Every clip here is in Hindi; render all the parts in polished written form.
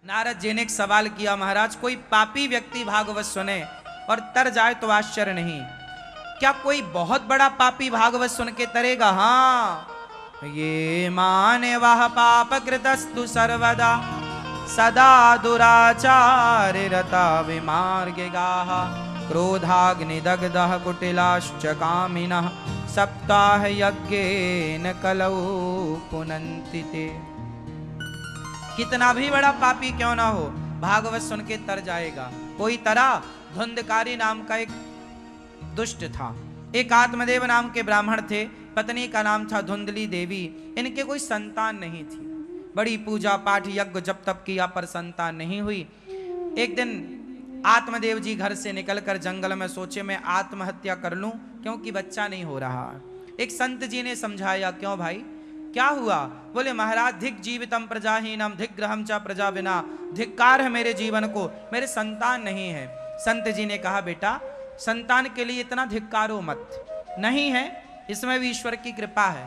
नारद जी ने एक सवाल किया, महाराज कोई पापी व्यक्ति भागवत सुने और तर जाए तो आश्चर्य नहीं, क्या कोई बहुत बड़ा पापी भागवत सुन के तरेगा? हाँ, ये माने वह पाप कृतस्तु सर्वदा सदा दुराचार रता विमार्गे गाः क्रोधाग्निदग्धः कुटिलाश्च कामिनः सप्ताह यज्ञेन कलौ पुनन्ति ते। कितना भी बड़ा पापी क्यों ना हो, भागवत सुन के तर जाएगा। कोई तरा, धुंधकारी नाम का एक दुष्ट था। एक आत्मदेव नाम के ब्राह्मण थे, पत्नी का नाम था धुंधली देवी। इनके कोई संतान नहीं थी, बड़ी पूजा पाठ यज्ञ जप तप किया पर संतान नहीं हुई। एक दिन आत्मदेव जी घर से निकलकर जंगल में सोचे मैं आत्महत्या कर लूं क्योंकि बच्चा नहीं हो रहा। एक संत जी ने समझाया, क्यों भाई क्या हुआ? बोले महाराज धिक जीवितम प्रजाहीनम धिक ग्रहम च प्रजा बिना, धिक्कार है मेरे जीवन को, मेरे संतान नहीं है। संत जी ने कहा बेटा संतान के लिए इतना धिक्कारो मत, नहीं है इसमें भी ईश्वर की कृपा है।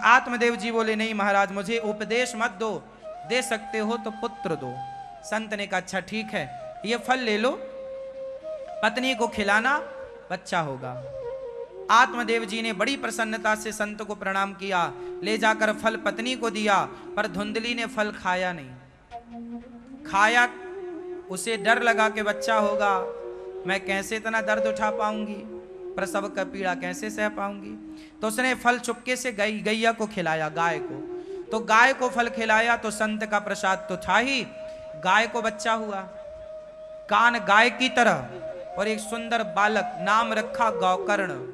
आत्मदेव जी बोले नहीं महाराज मुझे उपदेश मत दो, दे सकते हो तो पुत्र दो। संत ने कहा अच्छा ठीक है, ये फल ले लो, पत्नी को खिलाना, बच्चा होगा। आत्मदेव जी ने बड़ी प्रसन्नता से संत को प्रणाम किया, ले जाकर फल पत्नी को दिया, पर धुंधली ने फल खाया नहीं। खाया, उसे डर लगा कि बच्चा होगा, मैं कैसे इतना दर्द उठा पाऊंगी, प्रसव का पीड़ा कैसे सह पाऊंगी। तो उसने फल चुपके से गैया को खिलाया, गाय को। तो गाय को फल खिलाया तो संत का प्रसाद तो था ही, गाय को बच्चा हुआ, कान गाय की तरह और एक सुंदर बालक, नाम रखा गौकर्ण।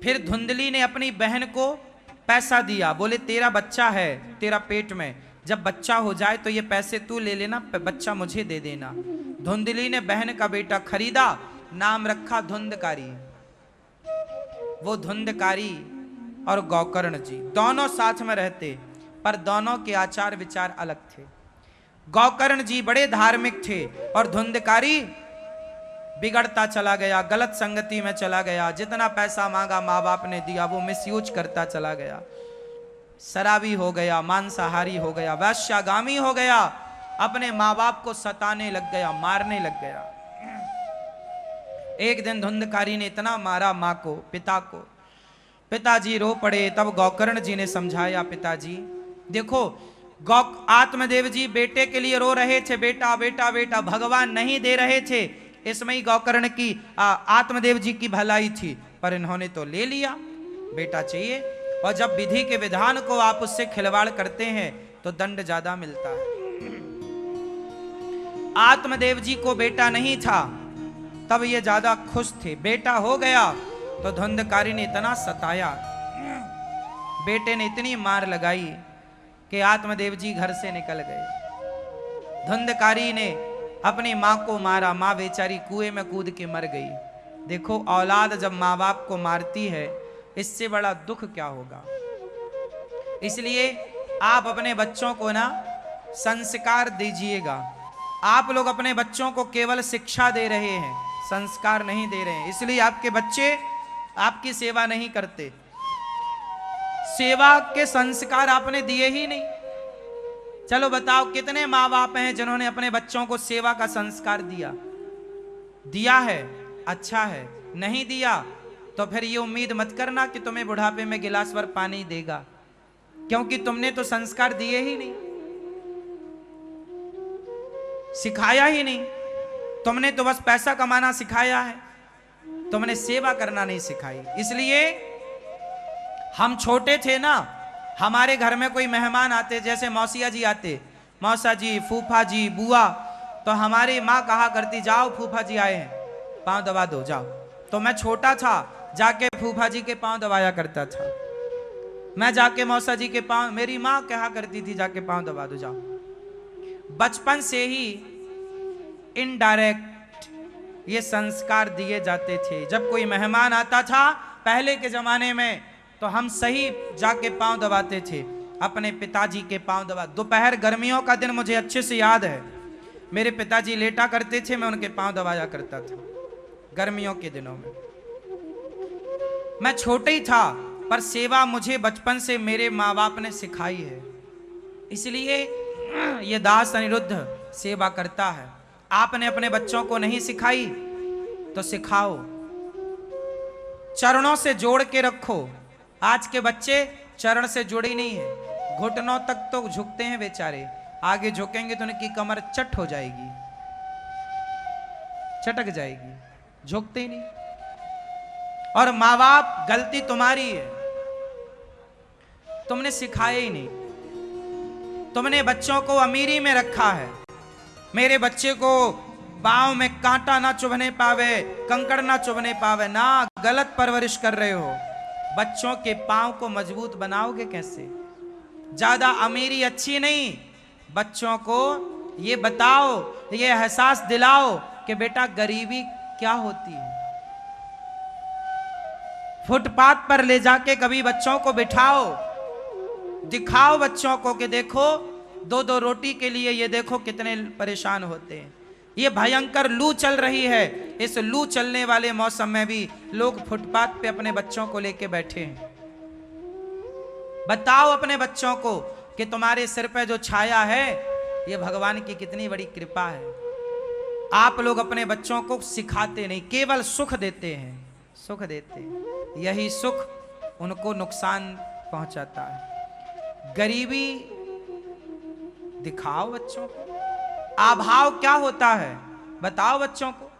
फिर धुंधली ने अपनी बहन को पैसा दिया, बोले तेरा बच्चा है तेरा पेट में, जब बच्चा हो जाए तो ये पैसे तू ले लेना, बच्चा मुझे दे देना। धुंधली ने बहन का बेटा खरीदा, नाम रखा धुंधकारी। वो धुंधकारी और गौकर्ण जी दोनों साथ में रहते, पर दोनों के आचार विचार अलग थे। गौकर्ण जी बड़े धार्मिक थे और धुंधकारी बिगड़ता चला गया, गलत संगति में चला गया। जितना पैसा मांगा माँ बाप ने दिया, वो मिसयूज करता चला गया, शराबी हो गया, मांसाहारी हो गया, वैश्यागामी हो गया, अपने माँ बाप को सताने लग गया, मारने लग गया। एक दिन धुंधकारी ने इतना मारा माँ को, पिता को, पिताजी रो पड़े। तब गौकर्ण जी ने समझाया, पिताजी देखो आत्मदेव जी बेटे के लिए रो रहे थे, बेटा बेटा बेटा, भगवान नहीं दे रहे थे, इसमें ही गौकर्ण की आत्मदेव जी की भलाई थी, पर इन्होंने तो ले लिया, बेटा चाहिए। और जब विधि के विधान को आप उससे खिलवाड़ करते हैं तो दंड ज्यादा मिलता है। आत्मदेव जी को बेटा नहीं था, तब ये ज्यादा खुश थे। बेटा हो गया तो धुंधकारी ने इतना सताया, बेटे ने इतनी मार लगाई कि आत्मदेव जी घर से निकल गए। धुंधकारी ने अपनी माँ को मारा, माँ बेचारी कुएं में कूद के मर गई। देखो औलाद जब माँ बाप को मारती है, इससे बड़ा दुख क्या होगा। इसलिए आप अपने बच्चों को ना संस्कार दीजिएगा। आप लोग अपने बच्चों को केवल शिक्षा दे रहे हैं, संस्कार नहीं दे रहे हैं, इसलिए आपके बच्चे आपकी सेवा नहीं करते। सेवा के संस्कार आपने दिए ही नहीं। चलो बताओ कितने माँ बाप हैं जिन्होंने अपने बच्चों को सेवा का संस्कार दिया? दिया है, अच्छा है, नहीं दिया तो फिर ये उम्मीद मत करना कि तुम्हें बुढ़ापे में गिलास भर पानी देगा, क्योंकि तुमने तो संस्कार दिए ही नहीं, सिखाया ही नहीं। तुमने तो बस पैसा कमाना सिखाया है, तुमने सेवा करना नहीं सिखाई। इसलिए हम छोटे थे ना, हमारे घर में कोई मेहमान आते, जैसे मौसिया जी आते, मौसा जी, फूफा जी, बुआ, तो हमारी माँ कहा करती जाओ फूफा जी आए हैं, पाँव दबा दो जाओ। तो मैं छोटा था, जाके फूफा जी के पाँव दबाया करता था, मैं जाके मौसा जी के पाँव, मेरी माँ कहा करती थी जाके पाँव दबा दो जाओ। बचपन से ही इनडायरेक्ट ये संस्कार दिए जाते थे। जब कोई मेहमान आता था पहले के जमाने में, तो हम सही जाके पांव दबाते थे, अपने पिताजी के पांव दबा। दोपहर गर्मियों का दिन मुझे अच्छे से याद है, मेरे पिताजी लेटा करते थे, मैं उनके पांव दबाया करता था गर्मियों के दिनों में। मैं छोटे ही था, पर सेवा मुझे बचपन से मेरे माँ बाप ने सिखाई है। इसलिए ये दास अनिरुद्ध सेवा करता है। आपने अपने बच्चों को नहीं सिखाई तो सिखाओ, चरणों से जोड़ के रखो। आज के बच्चे चरण से जुड़े नहीं है, घुटनों तक तो झुकते हैं बेचारे, आगे झुकेंगे तो उनकी कमर चट हो जाएगी, चटक जाएगी, झुकते ही नहीं। और माँ बाप गलती तुम्हारी है, तुमने सिखाया ही नहीं। तुमने बच्चों को अमीरी में रखा है, मेरे बच्चे को पांव में कांटा ना चुभने पावे, कंकड़ ना चुभने पावे, ना, गलत परवरिश कर रहे हो। बच्चों के पांव को मजबूत बनाओगे कैसे? ज्यादा अमीरी अच्छी नहीं, बच्चों को ये बताओ, ये एहसास दिलाओ कि बेटा गरीबी क्या होती है। फुटपाथ पर ले जाके कभी बच्चों को बिठाओ, दिखाओ बच्चों को कि देखो 2-2 रोटी के लिए ये देखो कितने परेशान होते हैं। ये भयंकर लू चल रही है, इस लू चलने वाले मौसम में भी लोग फुटपाथ पे अपने बच्चों को लेके बैठे हैं। बताओ अपने बच्चों को कि तुम्हारे सिर पे जो छाया है ये भगवान की कितनी बड़ी कृपा है। आप लोग अपने बच्चों को सिखाते नहीं, केवल सुख देते हैं, सुख देते हैं। यही सुख उनको नुकसान पहुंचाता है। गरीबी दिखाओ बच्चों को, अभाव क्या होता है बताओ बच्चों को।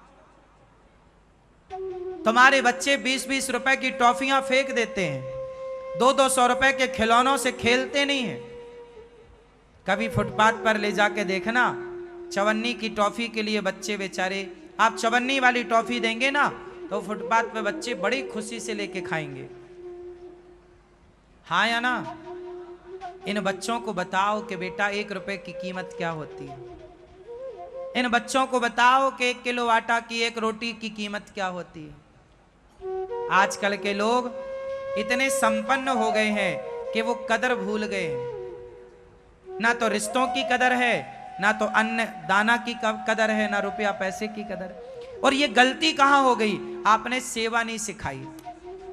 तुम्हारे बच्चे 20-20 रुपए की टॉफियां फेंक देते हैं, 200-200 रुपए के खिलौनों से खेलते नहीं है। कभी फुटपाथ पर ले जाके देखना, चवन्नी की टॉफी के लिए बच्चे बेचारे, आप चवन्नी वाली टॉफी देंगे ना तो फुटपाथ पे बच्चे बड़ी खुशी से लेके खाएंगे। हाँ या ना? इन बच्चों को बताओ कि बेटा 1 रुपए की कीमत क्या होती है। इन बच्चों को बताओ कि 1 किलो आटा की 1 रोटी की कीमत क्या होती है। आजकल के लोग इतने संपन्न हो गए हैं कि वो कदर भूल गए हैं। ना तो रिश्तों की कदर है, ना तो अन्न दाना की कदर है, ना रुपया पैसे की कदर। और ये गलती कहां हो गई? आपने सेवा नहीं सिखाई,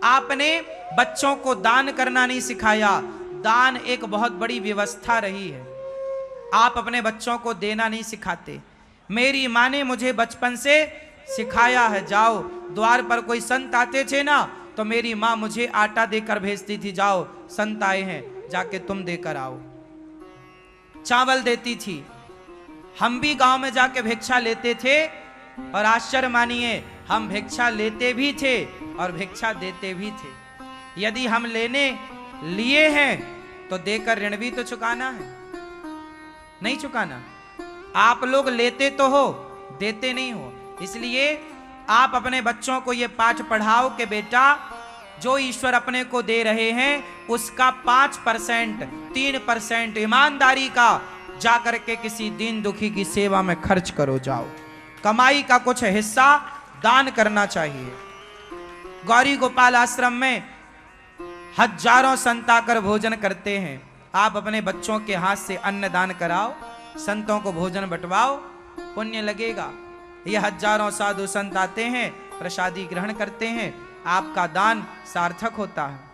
आपने बच्चों को दान करना नहीं सिखाया। दान एक बहुत बड़ी व्यवस्था रही है, आप अपने बच्चों को देना नहीं सिखाते। मेरी माँ ने मुझे बचपन से सिखाया है, जाओ द्वार पर कोई संत आते थे ना तो मेरी माँ मुझे आटा देकर भेजती थी, जाओ संत आए हैं जाके तुम देकर आओ। चावल देती थी। हम भी गांव में जाके भिक्षा लेते थे और आश्चर्य मानिए हम भिक्षा लेते भी थे और भिक्षा देते भी थे। यदि हम लेने लिए हैं तो देकर ऋण भी तो चुकाना है, नहीं चुकाना। आप लोग लेते तो हो, देते नहीं हो। इसलिए आप अपने बच्चों को यह पाठ पढ़ाओ कि बेटा जो ईश्वर अपने को दे रहे हैं उसका 5%, 3% ईमानदारी का जाकर के किसी दीन दुखी की सेवा में खर्च करो। जाओ कमाई का कुछ हिस्सा दान करना चाहिए। गौरी गोपाल आश्रम में हजारों संत आकर भोजन करते हैं। आप अपने बच्चों के हाथ से अन्न दान कराओ, संतों को भोजन बंटवाओ, पुण्य लगेगा। ये हजारों साधु संत आते हैं, प्रसादी ग्रहण करते हैं, आपका दान सार्थक होता है।